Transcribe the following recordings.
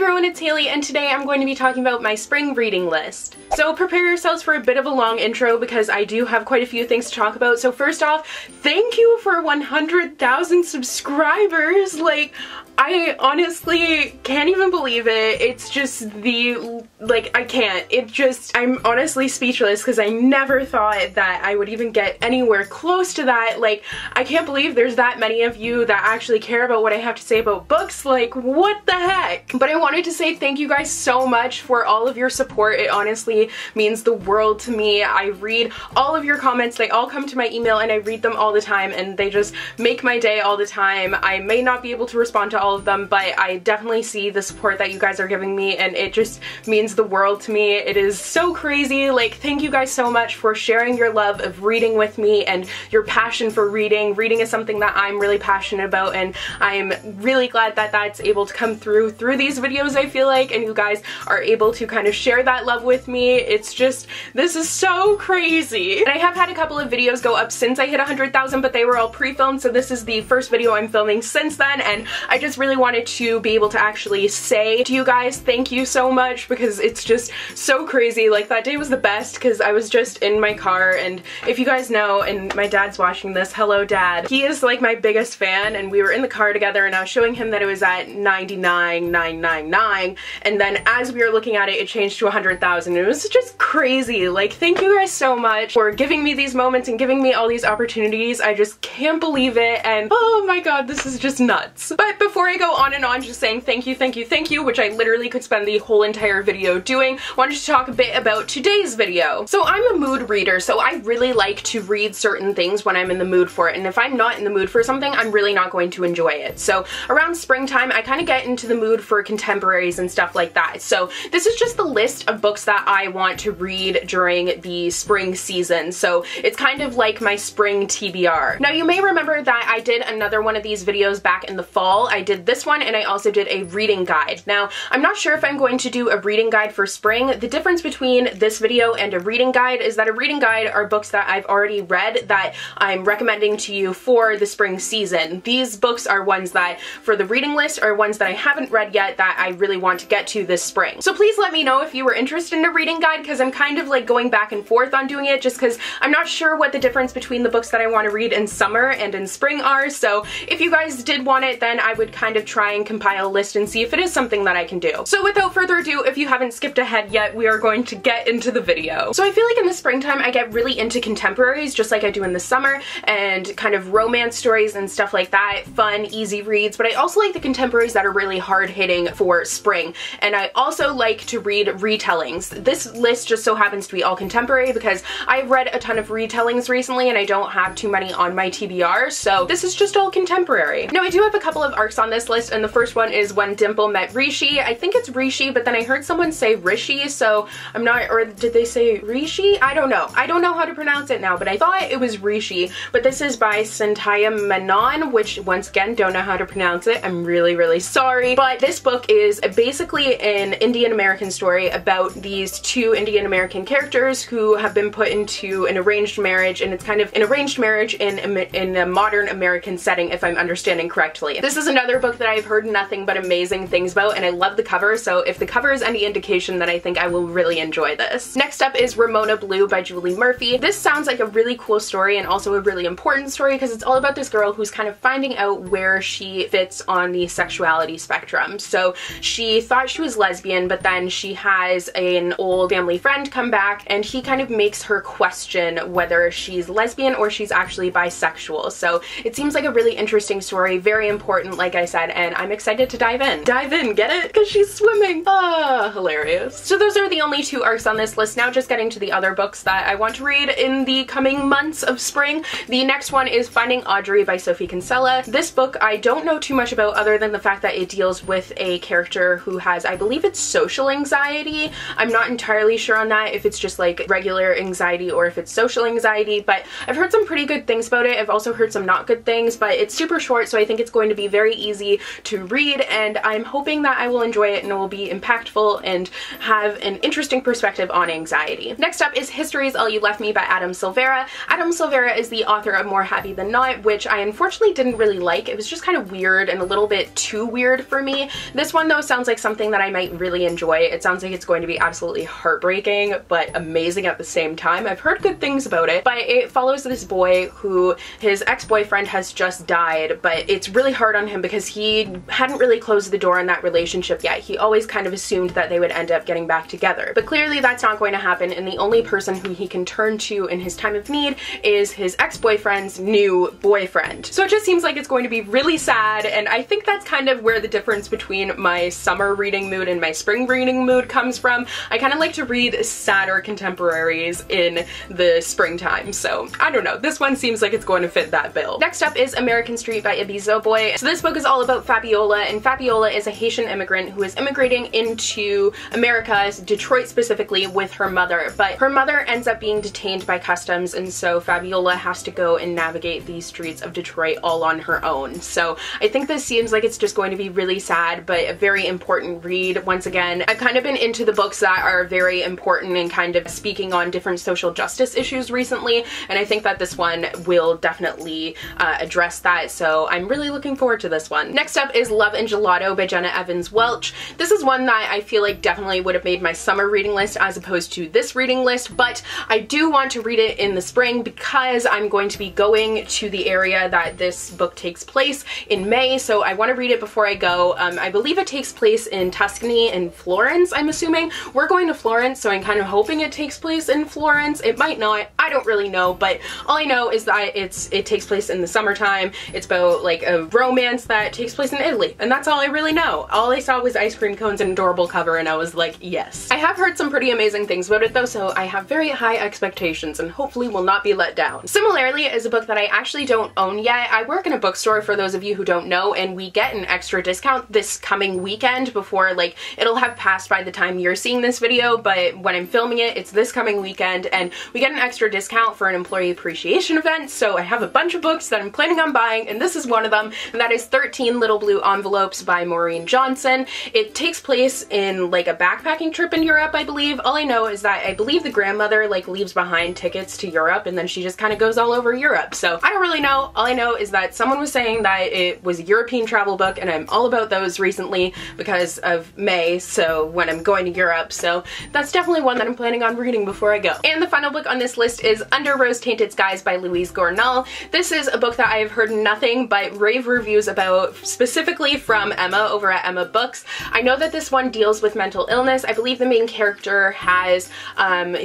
everyone, it's Hailey, and today I'm going to be talking about my spring reading list. So prepare yourselves for a bit of a long intro because I do have quite a few things to talk about. So first off, thank you for 100,000 subscribers. Like, I honestly can't even believe it. It's just I can't. I'm honestly speechless because I never thought that I would even get anywhere close to that. Like, I can't believe there's that many of you that actually care about what I have to say about books. Like, what the heck? But I wanted to say thank you guys so much for all of your support. It honestly means the world to me. I read all of your comments. They all come to my email and I read them all the time and they just make my day all the time. I may not be able to respond to all of them, but I definitely see the support that you guys are giving me and it just means the world to me. It is so crazy. Like, thank you guys so much for sharing your love of reading with me and your passion for reading. Reading is something that I'm really passionate about and I'm really glad that that's able to come through these videos, I feel like, and you guys are able to kind of share that love with me. It's just, this is so crazy. And I have had a couple of videos go up since I hit 100,000, but they were all pre-filmed, so this is the first video I'm filming since then, and I just really wanted to be able to actually say to you guys thank you so much because it's just so crazy. Like, that day was the best because I was just in my car, and if you guys know, and my dad's watching this, hello dad, he is like my biggest fan, and we were in the car together and I was showing him that it was at 99,999, and then as we were looking at it, it changed to 100,000. It was just crazy. Like, thank you guys so much for giving me these moments and giving me all these opportunities. I just can't believe it, and oh my god, this is just nuts. But before I go on and on just saying thank you, thank you, thank you, which I literally could spend the whole entire video doing, I wanted to talk a bit about today's video. So I'm a mood reader, so I really like to read certain things when I'm in the mood for it, and if I'm not in the mood for something, I'm really not going to enjoy it. So around springtime, I kind of get into the mood for contemporaries and stuff like that. So this is just the list of books that I want to read during the spring season. So it's kind of like my spring TBR. Now, you may remember that I did another one of these videos back in the fall. I did this one and I also did a reading guide. Now, I'm not sure if I'm going to do a reading guide for spring. The difference between this video and a reading guide is that a reading guide are books that I've already read that I'm recommending to you for the spring season. These books are ones that, for the reading list, are ones that I haven't read yet that I really want to get to this spring. So please let me know if you were interested in a reading guide because I'm kind of like going back and forth on doing it just because I'm not sure what the difference between the books that I want to read in summer and in spring are. So if you guys did want it, then I would kind of try and compile a list and see if it is something that I can do. So without further ado, if you haven't skipped ahead yet, we are going to get into the video. So I feel like in the springtime I get really into contemporaries just like I do in the summer, and kind of romance stories and stuff like that, fun, easy reads, but I also like the contemporaries that are really hard-hitting for spring, and I also like to read retellings. This list just so happens to be all contemporary because I've read a ton of retellings recently and I don't have too many on my TBR, so this is just all contemporary. Now, I do have a couple of arcs on this list, and the first one is When Dimple Met Rishi. I think it's Rishi, but then I heard someone say Rishi, so I'm not, or did they say Rishi? I don't know. I don't know how to pronounce it now, but I thought it was Rishi. But this is by Santaya Menon, which once again, don't know how to pronounce it. I'm really, really sorry. But this book is basically an Indian American story about these two Indian American characters who have been put into an arranged marriage, and it's kind of an arranged marriage in a modern American setting, if I'm understanding correctly. This is another book that I've heard nothing but amazing things about, and I love the cover, so if the cover is any indication, then I think I will really enjoy this. Next up is Ramona Blue by Julie Murphy. This sounds like a really cool story and also a really important story because it's all about this girl who's kind of finding out where she fits on the sexuality spectrum. So she thought she was lesbian, but then she has an old family friend come back and he kind of makes her question whether she's lesbian or she's actually bisexual. So it seems like a really interesting story, very important, like I said, and I'm excited to dive in. Dive in, get it? Because she's swimming. Ah, hilarious. So those are the only two arcs on this list. Now just getting to the other books that I want to read in the coming months of spring. The next one is Finding Audrey by Sophie Kinsella. This book I don't know too much about other than the fact that it deals with a character who has, I believe it's social anxiety. I'm not entirely sure on that, if it's just like regular anxiety or if it's social anxiety, but I've heard some pretty good things about it. I've also heard some not good things, but it's super short, so I think it's going to be very easy to read, and I'm hoping that I will enjoy it and it will be impactful and have an interesting perspective on anxiety. Next up is History Is All You Left Me by Adam Silvera. Adam Silvera is the author of More Happy Than Not, which I unfortunately didn't really like. It was just kind of weird and a little bit too weird for me. This one though sounds like something that I might really enjoy. It sounds like it's going to be absolutely heartbreaking, but amazing at the same time. I've heard good things about it, but it follows this boy who his ex-boyfriend has just died, but it's really hard on him because he hadn't really closed the door on that relationship yet. He always kind of assumed that they would end up getting back together, but clearly that's not going to happen, and the only person who he can turn to in his time of need is his ex-boyfriend's new boyfriend. So it just seems like it's going to be really sad, and I think that's kind of where the difference between my summer reading mood and my spring reading mood comes from. I kind of like to read sadder contemporaries in the springtime, so I don't know. This one seems like it's going to fit that bill. Next up is American Street by Ibi Zoboi. So this book is all about Fabiola, and Fabiola is a Haitian immigrant who is immigrating into America, Detroit specifically, with her mother, but her mother ends up being detained by customs, and so Fabiola has to go and navigate these streets of Detroit all on her own. So I think this seems like it's just going to be really sad, but a very important read. Once again, I've kind of been into the books that are very important and kind of speaking on different social justice issues recently, and I think that this one will definitely address that, so I'm really looking forward to this one. Next up is Love and Gelato by Jenna Evans Welch. This is one that I feel like definitely would have made my summer reading list as opposed to this reading list, but I do want to read it in the spring because I'm going to be going to the area that this book takes place in May, so I want to read it before I go. I believe it takes place in Tuscany and Florence, I'm assuming. We're going to Florence, so I'm kind of hoping it takes place in Florence. It might not, I don't really know, but all I know is that it takes place in the summertime. It's about like a romance that takes place in Italy, and that's all I really know. All I saw was ice cream cones and an adorable cover, and I was like, yes. I have heard some pretty amazing things about it though, so I have very high expectations and hopefully will not be let down. Similarly is a book that I actually don't own yet. I work in a bookstore, for those of you who don't know, and we get an extra discount this coming weekend before, like, it'll have passed by the time you're seeing this video, but when I'm filming it, it's this coming weekend, and we get an extra discount for an employee appreciation event, so I have a bunch of books that I'm planning on buying, and this is one of them, and that is 13 Little Blue Envelopes by Maureen Johnson. It takes place in like a backpacking trip in Europe, I believe. All I know is that I believe the grandmother like leaves behind tickets to Europe, and then she just kind of goes all over Europe. So I don't really know. All I know is that someone was saying that it was a European travel book, and I'm all about those recently because of May, so when I'm going to Europe, so that's definitely one that I'm planning on reading before I go. And the final book on this list is Under Rose-Tainted Skies by Louise Gornall. This is a book that I have heard nothing but rave reviews about, specifically from Emma over at Emma Books. I know that this one deals with mental illness. I believe the main character has,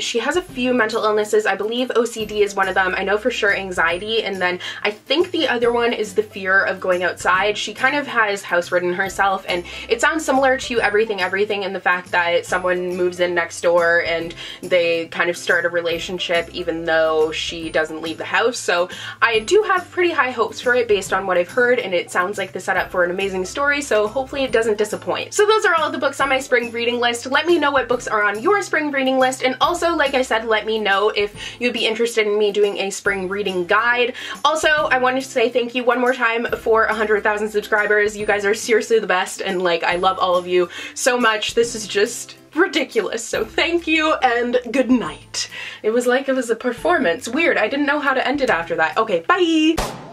she has a few mental illnesses. I believe OCD is one of them. I know for sure anxiety, and then I think the other one is the fear of going outside. She kind of has house-ridden herself, and it sounds similar to Everything in the fact that someone moves in next door and they kind of start a relationship even though she doesn't leave the house. So I do have pretty high hopes for it based on what I've heard, and it sounds like the setup for an amazing story, so hopefully it doesn't disappoint. So those are all of the books on my spring reading list. Let me know what books are on your spring reading list, and also, like I said, let me know if you'd be interested in me doing a spring reading guide. Also, I wanted to say thank you one more time for 100,000 subscribers. You guys are seriously the best, and like, I love all of you so much. This is just ridiculous, so thank you and good night. It was like it was a performance. Weird, I didn't know how to end it after that. Okay, bye!